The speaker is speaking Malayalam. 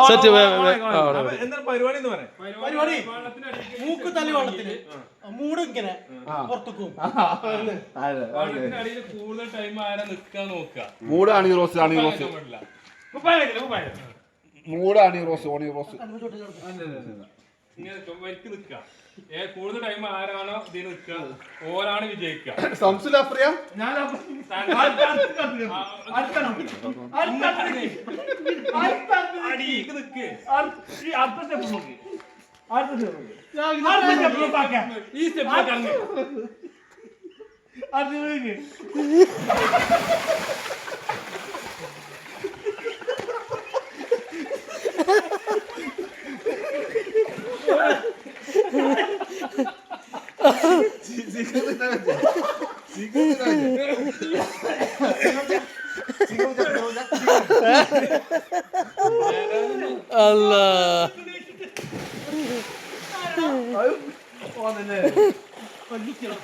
സെറ്റ് എന്താ പരിപാടി എന്ന് പറയാം? പരിപാടി മൂക്ക് തല്ലി വെള്ളത്തിന് മൂട് ഇങ്ങനെ പുറത്തേക്കും. കൂടുതൽ ടൈം ആരാ നിക്കാൻ നോക്കുക. മൂടാണ് റോസ്, ആണ് റോസ്, മൂടാണ് റോസ്, ഓണി റോസ്. ഇങ്ങനെ വരിക്ക് നിക്കുക. കൂടുതൽ ടൈം ആരാണോ ഇതിൽ നിൽക്കുക ഓരാണ് വിജയിക്കുക. സംസുലപ്രിയ അടിക്ക് നിക്ക്. ഈ സ്റ്റെപ്പ് Allah. കൊല്ലിക്കണം.